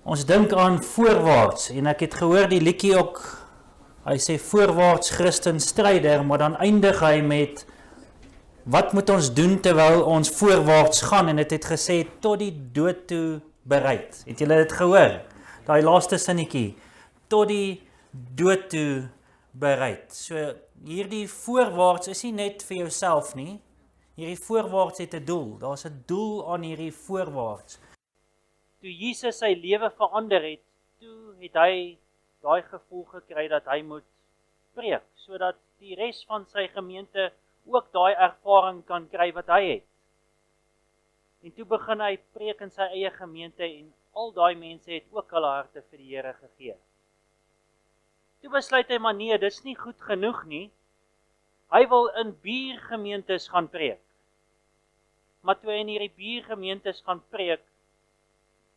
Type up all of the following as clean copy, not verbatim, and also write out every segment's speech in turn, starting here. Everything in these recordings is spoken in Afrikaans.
Ons dink aan voorwaarts en ek het gehoor die liedjie ook, hy sê voorwaarts Christen stryder, maar dan eindig hy met wat moet ons doen terwyl ons voorwaarts gaan en dit het gesê tot die dood toe bereid. Het julle dit gehoor? Daai laaste sinnetjie, tot die dood toe bereid. So hierdie voorwaarts is nie net vir jouself nie. Hierdie voorwaarts het 'n doel. Daar's 'n doel aan hierdie voorwaarts. Toe Jesus sy lewe verander het, toe het hy daai gevoel gekry dat hy moet preek, sodat die res van sy gemeente ook daai ervaring kan kry wat hy het. En toe begin hy preek in sy eie gemeente en al daai mense het ook hulle harte vir die Here gegee. Toe besluit hy, maar nee, dis nie goed genoeg nie. Hy wil in buurgemeentes gaan preek. Maar toe hy in hierdie buurgemeentes gaan preek,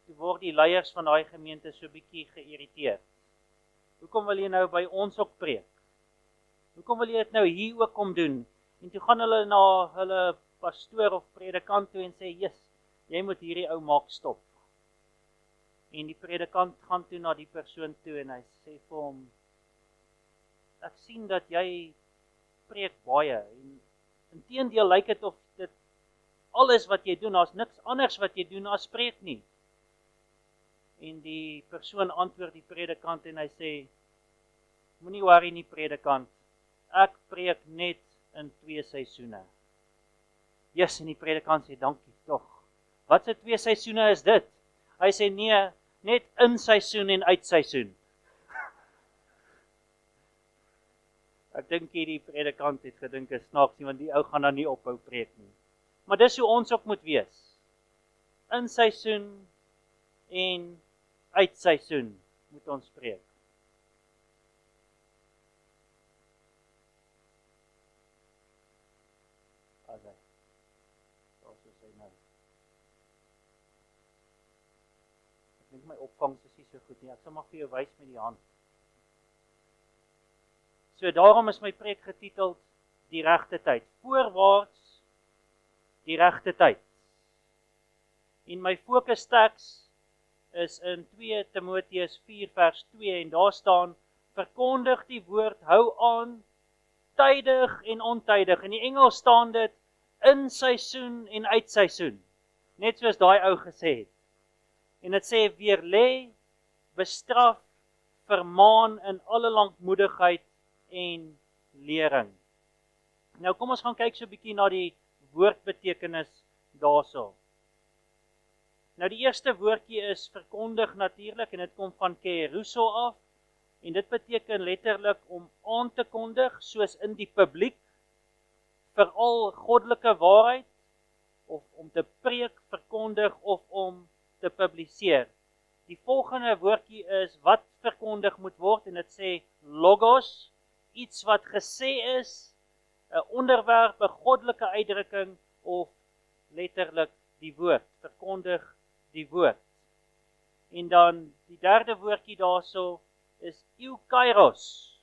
toe word die leiers van daai gemeente so bietjie geïrriteerd. Hoekom wil jy nou by ons ook preek? Hoekom wil jy dit nou hier ook kom doen? En toe gaan hulle na hulle pastoor of predikant toe en sê, jy moet hierdie ou maak stop. En die predikant gaan toe na die persoon toe en hy sê vir hom, ek sien dat jy preek baie. En inteendeel lyk dit of dit alles wat jy doen, daar's niks anders wat jy doen as preek nie. En die persoon antwoord die predikant en hy sê, moenie worry nie predikant, ek preek net in 2 seisoene. En die predikant sê, dankie tog. Wat se 2 seisoene is dit? Hy sê, nee, net in seisoen en uit seisoen. Ek dink hierdie predikant het gedink is snaaks nie, want die ou gaan dan nie ophou preek nie. Maar dis hoe ons ook moet wees. In seisoen en uit seisoen moet ons preek. Ek dink my opvangs is nie so goed nie, ek sal maar vir jou wys met die hand. So daarom is my preek getiteld, die regte tyd. Voorwaarts, die regte tyd. En my fokusteks is in 2 Timoteus 4 vers 2 en daar staan, verkondig die woord, hou aan, tydig en ontydig. In die Engels staan dit, in seisoen en uit seisoen. Net soos daai ou gesê het. En dit sê, weerlê, bestraf, vermaan in alle lankmoedigheid en lering. Nou kom ons gaan kyk so 'n bietjie na die woordbetekenis daarso. Nou die eerste woordjie is verkondig natuurlik en dit kom van keruso af en dit beteken letterlik om aan te kondig soos in die publiek veral goddelike waarheid of om te preek, verkondig of om te publiseer. Die volgende woordjie is wat verkondig moet word en dit sê logos, iets wat gesê is, 'n onderwerp, 'n goddelike uitdrukking of letterlik die woord, verkondig die woord. En dan die derde woordjie daarso is eukairos,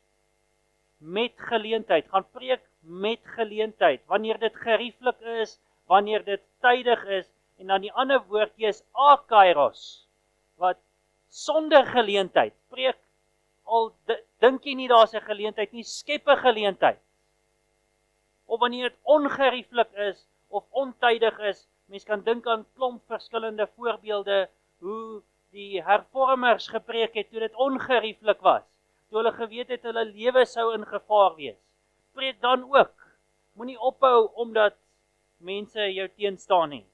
met geleentheid, gaan preek met geleentheid, wanneer dit gerieflik is, wanneer dit tydig is, en dan die ander woordjie is akairos, wat sonder geleentheid, preek, al dink jy nie daar's 'n geleentheid nie, skep 'n geleentheid. Of wanneer dit ongerieflik is, of ontydig is, mens kan dink aan klomp verskillende voorbeelde, hoe die hervormers gepreek het, toe dit ongerieflik was, toe hulle geweet het, hulle lewe sou in gevaar wees. Preek dan ook, moenie ophou, omdat mense jou teenstaan nie.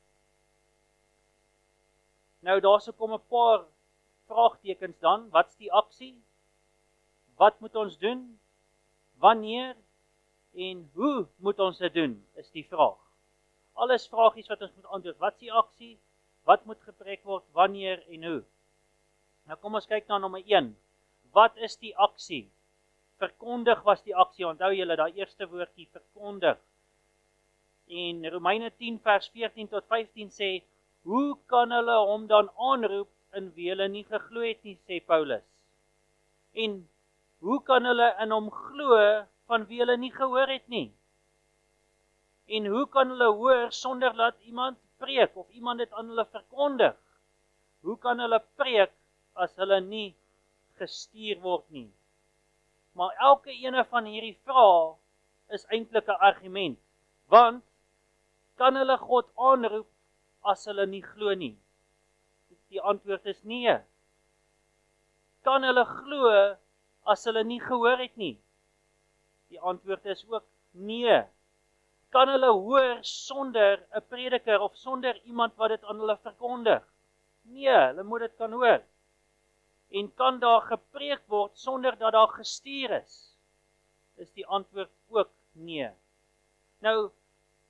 Nou daarso kom 'n paar vraagtekens dan, wat's die aksie? Wat moet ons doen? Wanneer? En hoe moet ons dit doen, is die vraag. Alles vragies wat ons moet antwoord. Wat is die aksie? Wat moet gepreek word? Wanneer en hoe? Nou kom ons kyk na nommer 1. Wat is die aksie? Verkondig was die aksie. Onthou julle, daai eerste woordjie, verkondig. En Romeine 10 vers 14 tot 15 sê, hoe kan hulle hom dan aanroep in wie hulle nie geglo het nie, sê Paulus. En hoe kan hulle in hom glo van wie hulle nie gehoor het nie? En hoe kan hulle hoor sonder dat iemand preek of iemand dit aan hulle verkondig? Hoe kan hulle preek as hulle nie gestuur word nie. Maar elke ene van hierdie vrae is eintlik 'n argument, want kan hulle God aanroep as hulle nie glo nie? Die antwoord is nee. Kan hulle glo as hulle nie gehoor het nie? Die antwoord is ook nee. Kan hulle hoor sonder 'n prediker of sonder iemand wat dit aan hulle verkondig? Nee, hulle moet dit kan hoor. En kan daar gepreek word sonder dat daar gestuur is? Is die antwoord ook nee. Nou,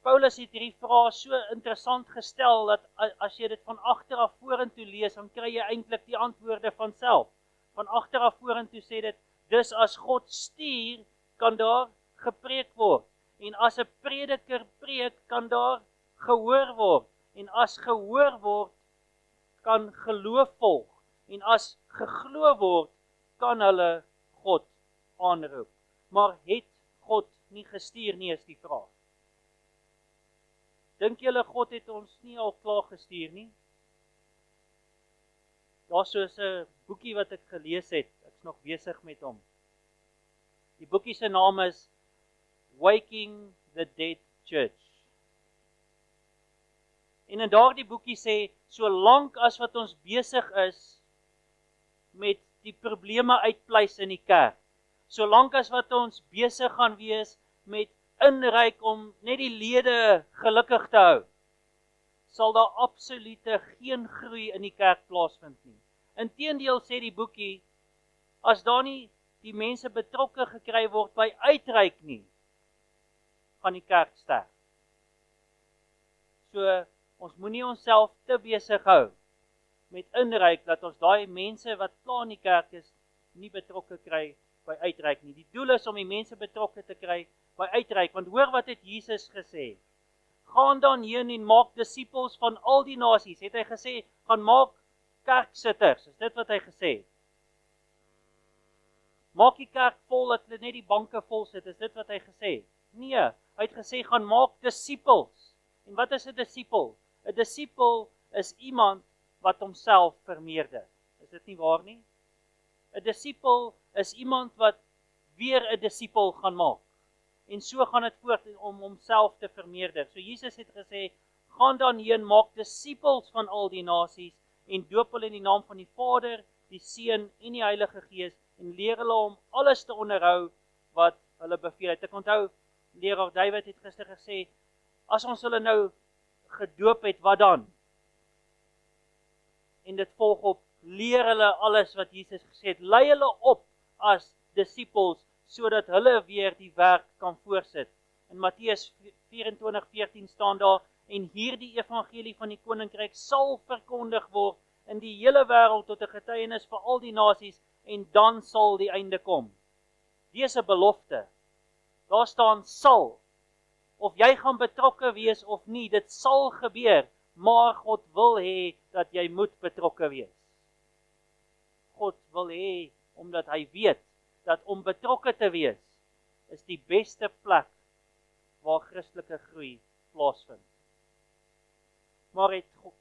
Paulus het hierdie vraag so interessant gestel, dat as jy dit van agter af vorentoe lees, dan kry jy eintlik die antwoorde van self. Van agter af vorentoe sê dit, dus as God stuur, kan daar gepreek word. En as 'n prediker preek, kan daar gehoor word. En as gehoor word, kan geloof volg. En as geglo word, kan hulle God aanroep. Maar het God nie gestuur nie, is die vraag. Dink julle God het ons nie al klaar gestuur nie? Daar soos 'n boekie wat ek gelees het, ek's nog besig met hom. Die boekie se naam is Waking the Dead Church. En in daardie boekie sê, solank as wat ons besig is met die probleme uitpleis in die kerk, solank as wat ons besig gaan wees met inryk om net die lede gelukkig te hou, sal daar absolute geen groei in die kerk plaasvind nie. Inteendeel sê die boekie, as daar nie die mense betrokke gekry word by uitreik nie, gaan die kerk sterf. So, ons moenie onsself te besig hou met inryk, dat ons daai mense wat klaar in die kerk is, nie betrokke kry by uitreik nie. Die doel is om die mense betrokke te kry by uitreik, want hoor wat het Jesus gesê? Gaan dan heen en maak disippels van al die nasies. Het hy gesê, gaan maak kerksitters, is dit wat hy gesê het? Maak die kerk vol, dat hulle net die banke vol sit, is dit wat hy gesê het? Nee, hy het gesê, gaan maak disippels. En wat is 'n disipel? 'n Disipel is iemand wat homself vermeerder. Is dit nie waar nie? 'n Disipel is iemand wat weer 'n disipel gaan maak. En so gaan dit voort om homself te vermeerder. So Jesus het gesê, gaan dan heen, maak disipels van al die nasies en doop hulle in die naam van die Vader, die Seun en die Heilige Gees en leer hulle om alles te onderhou wat hulle beveel het. Ek onthou, leraar David het gister gesê, as ons hulle nou gedoop het, wat dan? En dit volg op, leer hulle alles wat Jesus gesê het, lei hulle op as disipels, sodat hulle weer die werk kan voortsit. In Matteus 24:14 staan daar, en hierdie evangelie van die koninkryk sal verkondig word in die hele wêreld tot 'n getuienis vir al die nasies, en dan sal die einde kom. Dit is 'n belofte. Daar staan sal. Of jy gaan betrokke wees of nie, dit sal gebeur, maar God wil hê dat jy moet betrokke wees. God wil hê, omdat hy weet, dat om betrokke te wees, is die beste plek waar Christelike groei plaasvind. Maar het God,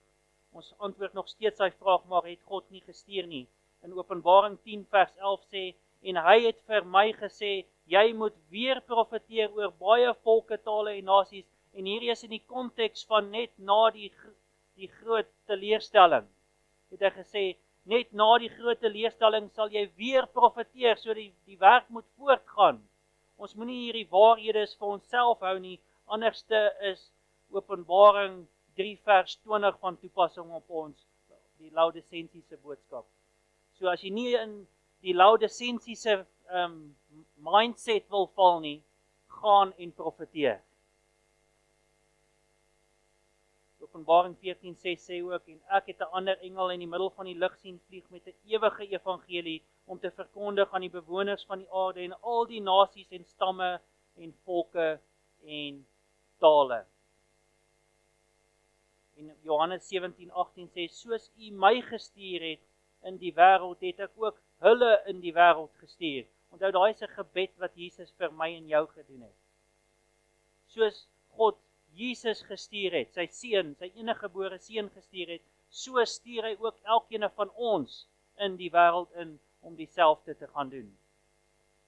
ons antwoord nog steeds sy vraag, maar het God nie gestuur nie? In Openbaring 10 vers 11 sê, en hy het vir my gesê, jy moet weer profeteer oor baie volke, tale en nasies, en hier is in die konteks van net na die groot teleurstelling, het hy gesê, net na die groot teleurstelling sal jy weer profeteer, so die werk moet voortgaan. Ons moenie hierdie waarhede vir onsself hou nie, anderste is Openbaring 3 vers 20 van toepassing op ons, die Laodisensiese boodskap. So as jy nie in die Laodisensiese mindset wil val nie, gaan en profeteer. Openbaring 14:6 sê ook, en ek het 'n ander engel in die middel van die lug sien vlieg met 'n ewige evangelie om te verkondig aan die bewoners van die aarde en al die nasies en stamme en volke en tale. En Johannes 17:18 sê, soos U my gestuur het in die wêreld, het ek ook hulle in die wêreld gestuur. Onthou, daai is 'n gebed wat Jesus vir my en jou gedoen het. Soos God Jesus gestuur het, sy seun, sy eniggebore seun gestuur het, so stuur hy ook elkeen van ons in die wêreld in om dieselfde te gaan doen.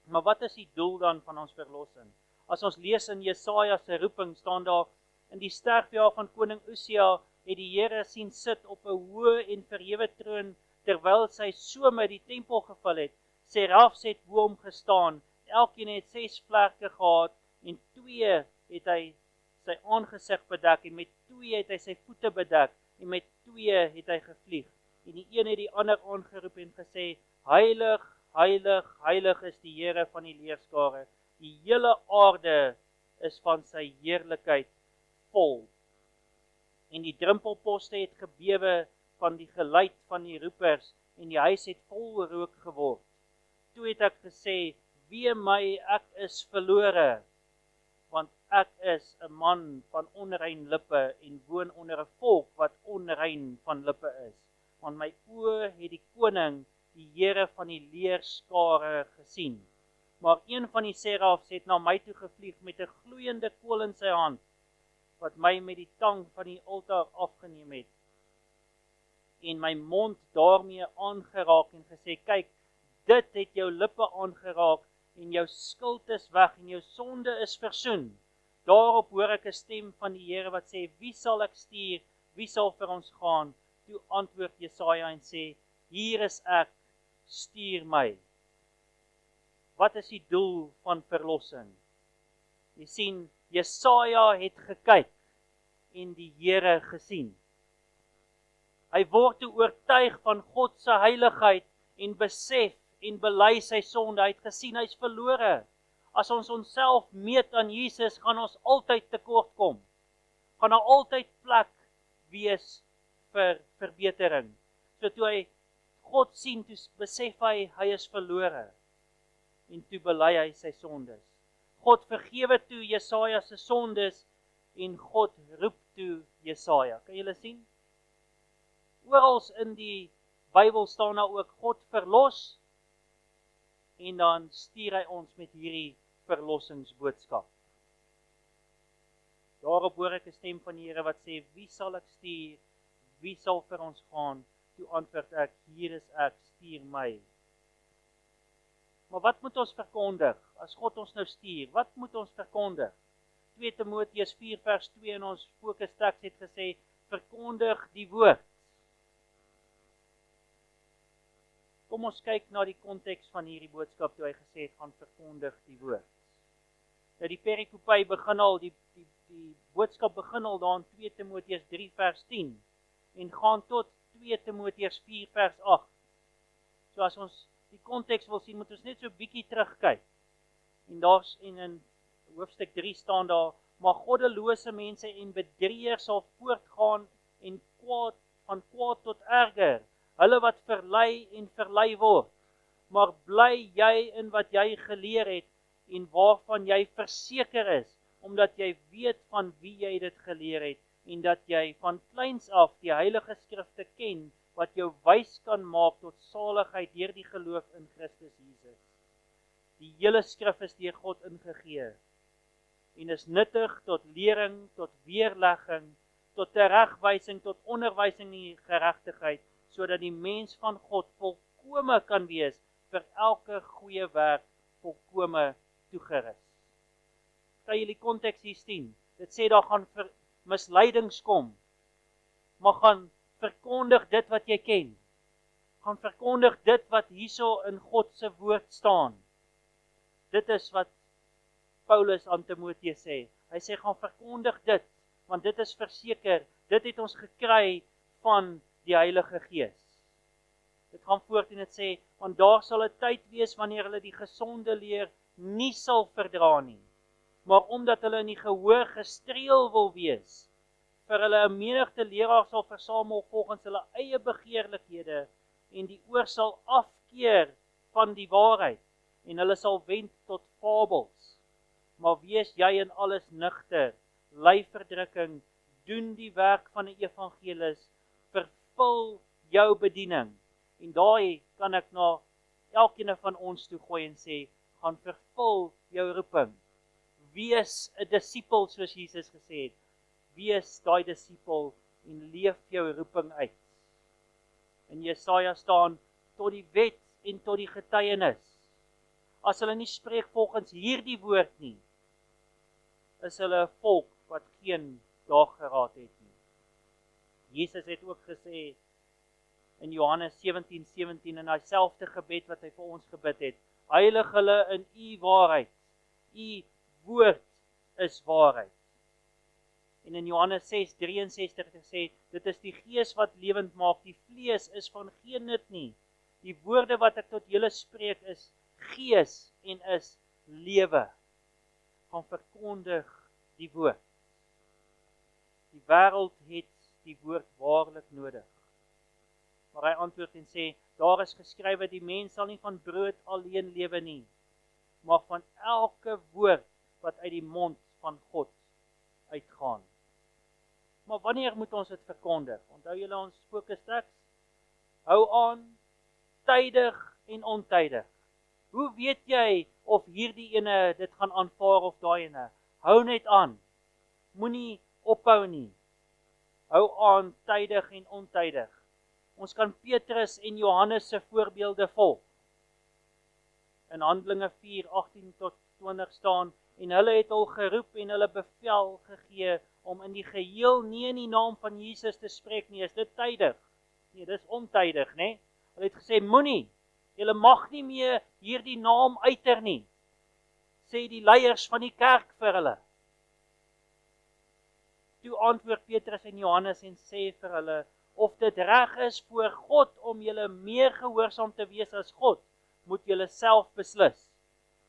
Maar wat is die doel dan van ons verlossing? As ons lees in Jesaja se roeping, staan daar, in die sterfjaar van koning Usia, het die Here sien sit op 'n hoë en verhewe troon, terwyl sy some die tempel gevul het. Serafs het bo hom gestaan, elkeen het 6 vlerke gehad, en 2 het hy sy aangesig bedek, en met 2 het hy sy voete bedek, en met 2 het hy gevlieg. En die een het die ander aangeroep en gesê, heilig, heilig, heilig is die Here van die leerskare. Die hele aarde is van sy heerlikheid vol. En die drempelposte het gebewe van die geluid van die roepers, en die huis het vol rook geword. Toe het ek gesê, wee my, ek is verlore, want ek is 'n man van onrein lippe, en woon onder 'n volk wat onrein van lippe is. Want my oë het die koning, die Here van die leerskare gesien. Maar een van die serafs het na my toe gevlieg met 'n gloeiende kool in sy hand, wat my met die tang van die altaar afgeneem het, en my mond daarmee aangeraak en gesê, kyk, dit het jou lippe aangeraak, en jou skuld is weg, en jou sonde is versoen. Daarop hoor ek 'n stem van die Here wat sê, wie sal ek stuur, wie sal vir ons gaan? Toe antwoord Jesaja en sê, hier is ek, stuur my. Wat is die doel van verlossing? Jy sien, Jesaja het gekyk en die Here gesien. Hy word toe oortuig van God se heiligheid en besef en bely sy sonde. Hy het gesien hy's verlore. As ons onsself meet aan Jesus, gaan ons altyd tekort kom. Gaan daar altyd plek wees vir verbetering. So toe hy God sien, toe besef hy is verlore. En toe bely hy sy sondes. God vergewe toe Jesaja se sondes, en God roep toe Jesaja. Kan julle sien? Orals in die Bybel staan daar ook God verlos, en dan stuur hy ons met hierdie verlossingsboodskap. Daarop hoor ek 'n stem van die Here wat sê, wie sal ek stuur, wie sal vir ons gaan? Toe antwoord ek, hier is ek, stuur my. Maar wat moet ons verkondig, as God ons nou stuur? Wat moet ons verkondig? 2 Timoteus 4 vers 2 in ons fokusteks het gesê, verkondig die woord. Kom ons kyk na die konteks van hierdie boodskap toe hy gesê het, gaan verkondig die woord. Nou die perikopie begin al, die boodskap begin al daar in 2 Timoteus 3 vers 10 en gaan tot 2 Timoteus 4 vers 8. So as ons die konteks wil sien, moet ons net so bietjie terugkyk. En in hoofstuk 3 staan daar, maar goddelose mense en bedrieërs sal voortgaan en van kwaad tot erger, hulle wat verlei en verlei word. Maar bly jy in wat jy geleer het en waarvan jy verseker is, omdat jy weet van wie jy dit geleer het en dat jy van kleins af die heilige skrifte ken, wat jou wys kan maak tot saligheid deur die geloof in Christus Jesus. Die hele skrif is deur God ingegee en is nuttig tot lering, tot weerlegging, tot teregwysing, tot onderwysing in die geregtigheid, sodat die mens van God volkome kan wees, vir elke goeie werk volkome toegerus. Kan jy die konteks hier sien? Dit sê daar gaan misleidings kom, maar gaan verkondig dit wat jy ken. Gaan verkondig dit wat hierso in God se woord staan. Dit is wat Paulus aan Timoteus sê. Hy sê, gaan verkondig dit, want dit is verseker, dit het ons gekry van die Heilige Gees. Dit gaan voort en dit sê, want daar sal 'n tyd wees wanneer hulle die gesonde leer nie sal verdra nie, maar omdat hulle in die gehoor gestreel wil wees, vir hulle 'n menigte leraars sal versamel volgens hulle eie begeerlikhede en die oor sal afkeer van die waarheid en hulle sal wend tot fabels. Maar wees jy in alles nugter, ly verdrukking, doen die werk van 'n evangelis, vervul jou bediening. En daai kan ek na elkeen van ons toe gooi en sê, gaan vervul jou roeping. Wees 'n disipel soos Jesus gesê het. Wees daai disipel en leef jou roeping uit. In Jesaja staan, tot die wet en tot die getuienis. As hulle nie spreek volgens hierdie woord nie, is hulle 'n volk wat geen dageraad het nie. Jesus het ook gesê in Johannes 17:17 in daai selfde gebed wat hy vir ons gebid het, heilig hulle in u waarheid. U woord is waarheid. En in Johannes 6:63 gesê, dit is die gees wat lewend maak, die vlees is van geen nut nie. Die woorde wat ek tot julle spreek is gees en is lewe. Gaan verkondig die woord. Die wêreld het die woord waarlik nodig. Maar hy antwoord en sê, daar is geskrywe, die mens sal nie van brood alleen lewe nie, maar van elke woord wat uit die mond van God uitgaan. Maar wanneer moet ons dit verkondig? Onthou julle ons fokustekst? Hou aan, tydig en ontydig. Hoe weet jy of hierdie ene dit gaan aanvaar of daai ene? Hou net aan. Moenie ophou nie. Hou aan, tydig en ontydig. Ons kan Petrus en Johannes se voorbeelde volg. In Handelinge 4:18-20 staan, en hulle het al geroep en hulle bevel gegee om in die geheel nie in die naam van Jesus te spreek nie. Is dit tydig? Nee, dis ontydig, né? Hulle het gesê, moenie, julle mag nie meer hierdie naam uiter nie, sê die leiers van die kerk vir hulle. Toe antwoord Petrus en Johannes en sê vir hulle, of dit reg is voor God om julle meer gehoorsaam te wees as God, moet julle self beslis.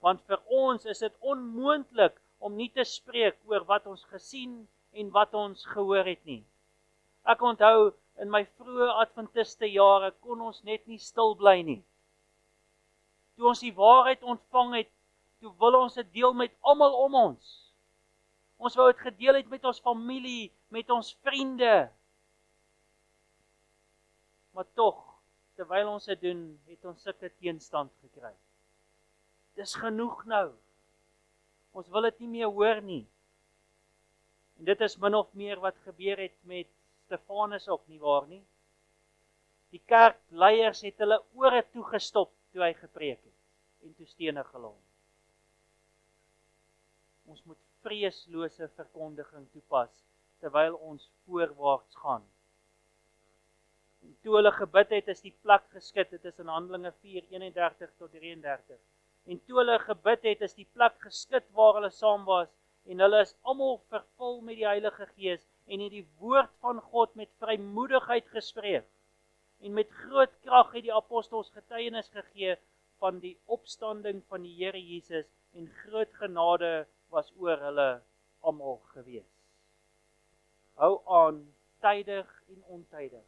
Want vir ons is dit onmoontlik om nie te spreek oor wat ons gesien en wat ons gehoor het nie. Ek onthou, in my vroeë Adventiste jare kon ons net nie stil bly nie. Toe ons die waarheid ontvang het, toe wil ons dit deel met almal om ons. Ons wou dit gedeel het met ons familie, met ons vriende. Maar tog, terwyl ons dit doen, het ons sulke teenstand gekry. Dis genoeg nou. Ons wil dit nie meer hoor nie. En dit is min of meer wat gebeur het met Stefanus ook, nie waar nie? Die kerkleiers het hulle ore toegestop toe hy gepreek het en toe stene gelaan. Ons moet vreeslose verkondiging toepas terwyl ons voorwaarts gaan. En toe hulle gebid het, is die plek geskit. Dit is in Handelinge 4:31-33. En toe hulle gebid het, is die plek geskit waar hulle saam was, en hulle is almal vervul met die Heilige Gees, en het die woord van God met vrymoedigheid gespreek. En met groot krag het die apostels getuienis gegee van die opstanding van die Here Jesus, en groot genade was oor hulle almal gewees. Hou aan, tydig en ontydig.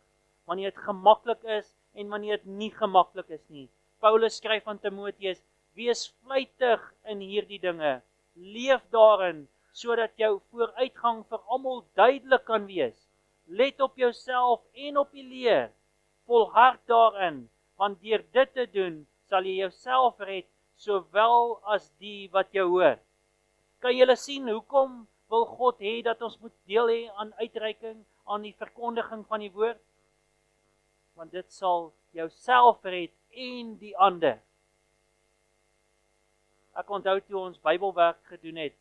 Wanneer dit gemaklik is en wanneer dit nie gemaklik is nie. Paulus skryf aan Timoteus, wees vlytig in hierdie dinge, leef daarin, sodat jou vooruitgang vir almal duidelik kan wees. Let op jouself en op die leer, volhard daarin, want deur dit te doen, sal jy jouself red, sowel as die wat jou hoor. Kan julle sien, hoekom wil God hê dat ons moet deel hê aan uitreiking, aan die verkondiging van die woord? Want dit sal jouself red en die ander. Ek onthou toe ons Bybelwerk gedoen het,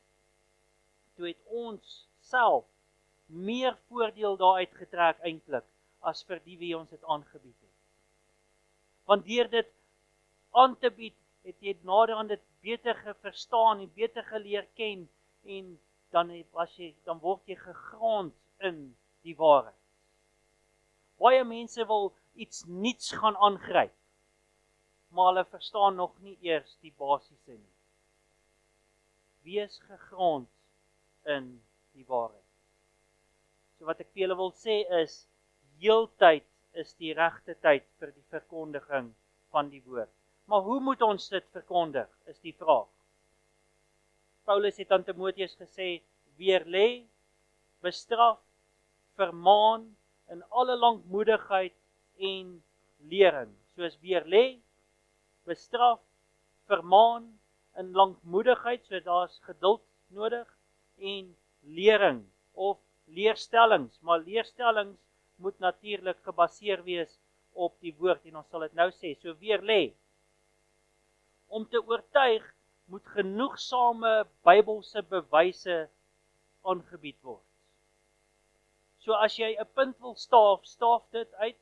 toe het ons self meer voordeel daaruit getrek eintlik, as vir die wie ons dit aangebied het. Want deur dit aan te bied, het jy nader aan dit beter verstaan en beter geleer ken, en dan word jy gegrond in die waarheid. Baie mense wil iets niets gaan aangryp, maar hulle verstaan nog nie eers die basiese nie. Wees gegrond in die waarheid. So wat ek vir julle wil sê is, heeltyd is die regte tyd vir die verkondiging van die woord. Maar hoe moet ons dit verkondig, is die vraag. Paulus het aan Timoteus gesê, weerlê, bestraf, vermaan, in alle lankmoedigheid en lering. Soos weerlê, bestraf, vermaan, in lankmoedigheid, so daar's geduld nodig, en lering, of leerstellings, maar leerstellings moet natuurlik gebaseer wees op die woord en ons sal dit nou sê, so weer lê. Om te oortuig moet genoegsame Bybelse bewyse aangebied word. So as jy 'n punt wil staaf dit uit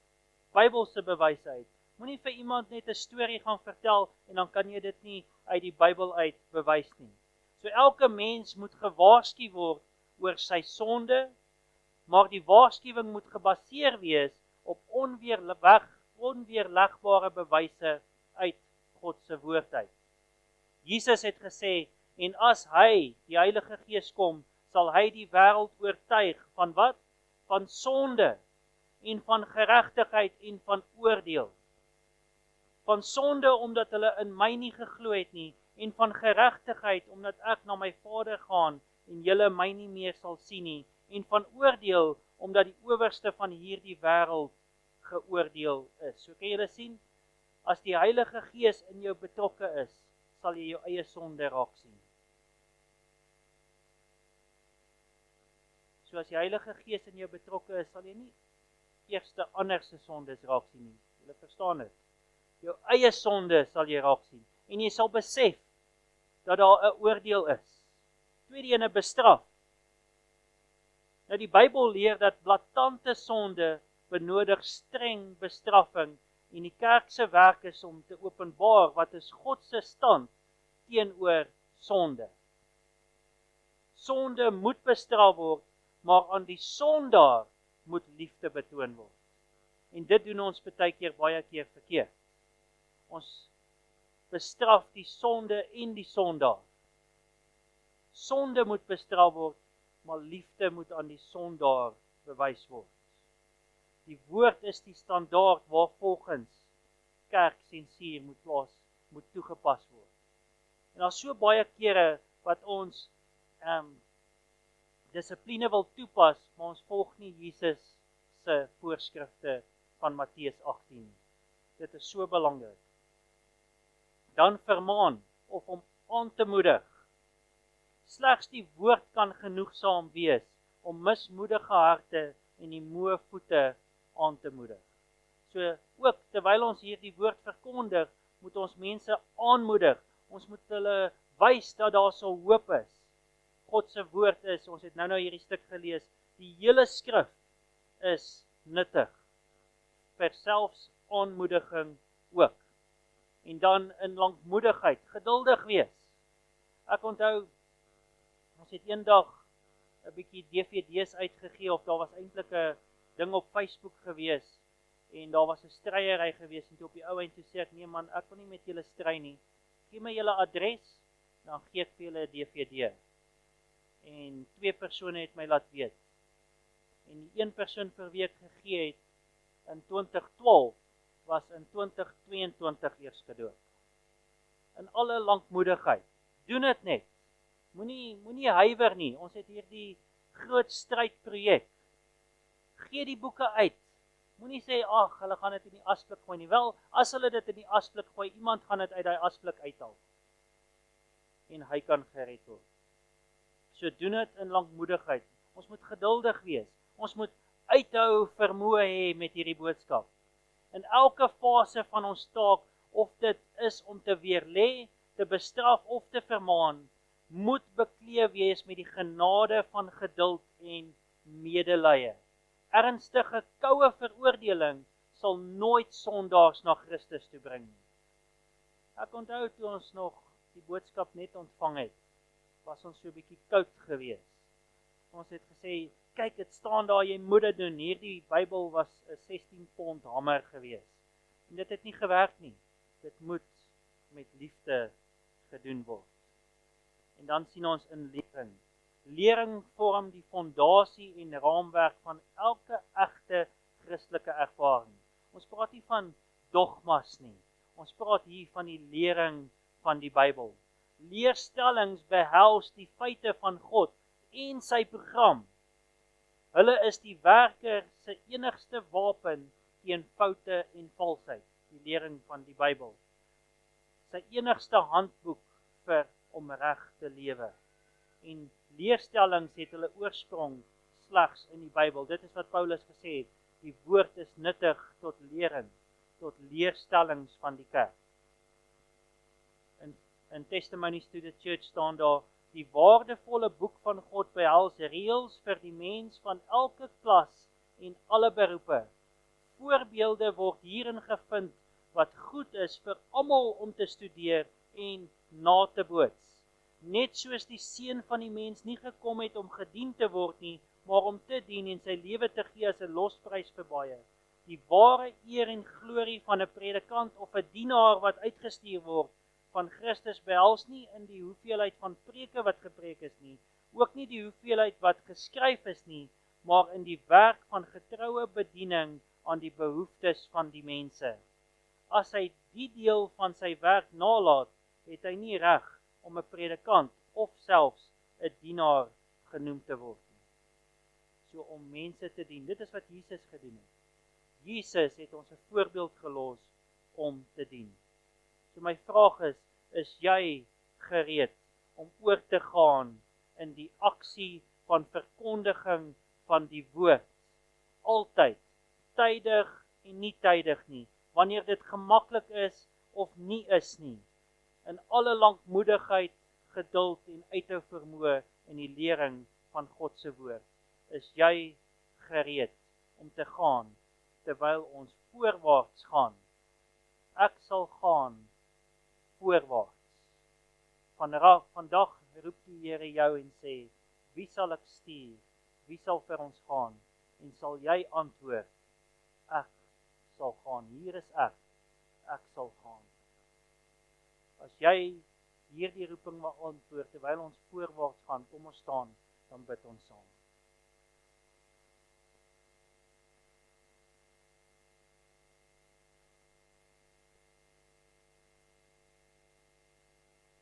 Bybelse bewyse uit. Moenie vir iemand net 'n storie gaan vertel en dan kan jy dit nie uit die Bybel uit bewys nie. So elke mens moet gewaarsku word oor sy sonde, maar die waarskuwing moet gebaseer wees op onweerlegbare bewyse uit God se woord uit. Jesus het gesê, en as hy, die Heilige Gees kom, sal hy die wêreld oortuig van wat? Van sonde en van geregtigheid en van oordeel. Van sonde omdat hulle in my nie geglo het nie, en van geregtigheid omdat ek na my Vader gaan en julle my nie meer sal sien nie, en van oordeel omdat die owerste van hierdie wêreld geoordeel is. So kan julle sien, as die Heilige Gees in jou betrokke is, sal jy jou eie sonde raak sien. So as die Heilige Gees in jou betrokke is, sal jy nie eers ander se sondes raak sien nie. Julle verstaan dit. Jou eie sonde sal jy raak sien. En jy sal besef dat daar 'n oordeel is. Tweede ene bestraf. Nou die Bybel leer dat blaatante sonde benodig streng bestraffing en die kerk se werk is om te openbaar wat is God se stand teenoor sonde. Sonde moet bestraf word, maar aan die sondaar moet liefde betoon word. En dit doen ons baie keer verkeerd. Ons bestraf die sonde en die sondaar. Sonde moet bestraf word, maar liefde moet aan die sondaar bewys word. Die woord is die standaard waarvolgens kerksensuur moet toegepas word. En daar is so baie kere wat ons dissipline wil toepas, maar ons volg nie Jesus se voorskrifte van Matteus 18. Dit is so belangrik. Dan vermaan of om aan te moedig. Slegs die woord kan genoegsaam wees om mismoedige harte en die moe voete aan te moedig. So ook terwyl ons hierdie woord verkondig, moet ons mense aanmoedig. Ons moet hulle wys dat daar so hoop is. God se woord is, ons het nou hierdie stuk gelees, die hele skrif is nuttig vir selfs aanmoediging ook. En dan in lankmoedigheid, geduldig wees. Ek onthou, ons het eendag 'n bietjie DVD's uitgegee, of daar was eintlik 'n ding op Facebook gewees, en daar was 'n stryery gewees, en toe op die ou eind toe sê ek, nee man, ek wil nie met julle stry nie. Gee my julle adres, dan gee ek vir julle 'n DVD. En 2 persone het my laat weet. En die 1 persoon vir wie ek gegee het in 2012 was in 2022 eers gedoop. In alle lankmoedigheid. Doen dit net. Moenie huiwer nie. Ons het hierdie groot strydprojek. Gee die boeke uit. Moenie sê, ag, hulle gaan dit in die asblik gooi nie. Wel, as hulle dit in die asblik gooi, iemand gaan dit uit daai asblik uithaal. En hy kan gered word. So doen dit in lankmoedigheid. Ons moet geduldig wees. Ons moet uithou vermoë hê met hierdie boodskap. In elke fase van ons taak, of dit is om te weerlê, te bestraf of te vermaan, moet bekleed wees met die genade van geduld en medelee. Ernstige koue veroordeling sal nooit sondaars na Christus toe bring. Ek onthou toe ons nog die boodskap net ontvang het, was ons so 'n bietjie koud gewees. Ons het gesê, kyk, dit staan daar, jy moet dit doen. Hierdie Bybel was 'n 16 pond hamer gewees. En dit het nie gewerk nie. Dit moet met liefde gedoen word. En dan sien ons in lering. Lering vorm die fondasie en raamwerk van elke egte Christelike ervaring. Ons praat nie van dogmas nie. Ons praat hier van die lering van die Bybel. Leerstellings behels die feite van God en sy program. Hulle is die werker se enigste wapen teen foute en valsheid, die lering van die Bybel. Sy enigste handboek vir om reg te lewe. En leerstellings het hulle oorsprong slegs in die Bybel. Dit is wat Paulus gesê het, die woord is nuttig tot lering, tot leerstellings van die kerk. In Testimonies to the Church staan daar, die waardevolle boek van God behels reëls vir die mens van elke klas en alle beroepe. Voorbeelde word hierin gevind wat goed is vir almal om te studeer en na te boots. Net soos die Seun van die mens nie gekom het om gedien te word nie, maar om te dien en sy lewe te gee as 'n losprys vir baie. Die ware eer en glorie van 'n predikant of 'n dienaar wat uitgestuur word van Christus behels nie in die hoeveelheid van preke wat gepreek is nie, ook nie die hoeveelheid wat geskryf is nie, maar in die werk van getroue bediening aan die behoeftes van die mense. As hy die deel van sy werk nalat, het hy nie reg om 'n predikant of selfs 'n dienaar genoem te word nie. So om mense te dien, dit is wat Jesus gedoen het. Jesus het ons 'n voorbeeld gelos om te dien. So my vraag is jy gereed om oor te gaan in die aksie van verkondiging van die woord? Altyd, tydig en nie tydig nie, wanneer dit gemaklik is of nie is nie, in alle lankmoedigheid, geduld en uithou vermoë in die lering van God se woord. Is jy gereed om te gaan, terwyl ons voorwaarts gaan? Ek sal gaan voorwaarts. Vandag roep die Here jou en sê, wie sal ek stuur? Wie sal vir ons gaan? En sal jy antwoord, ek sal gaan. Hier is ek sal gaan. As jy hierdie roeping wil antwoord, terwyl ons voorwaarts gaan, kom ons staan, dan bid ons saam.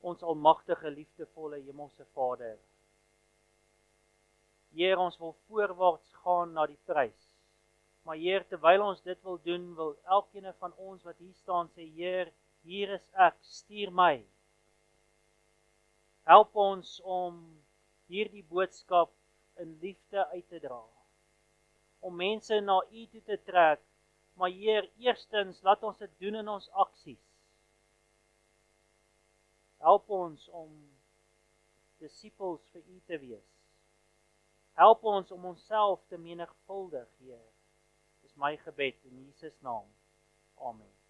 Ons almagtige, liefdevolle Hemelse Vader, Heer, ons wil voorwaarts gaan na die prys. Maar Heer, terwyl ons dit wil doen, wil elkeen van ons wat hier staan sê, Heer, hier is ek, stuur my. Help ons om hierdie boodskap in liefde uit te dra. Om mense na U toe te trek, maar Heer, eerstens, laat ons dit doen in ons aksies. Help ons om disippels vir U te wees. Help ons om onsself te menigvuldig, Heer. Dis my gebed in Jesus naam. Amen.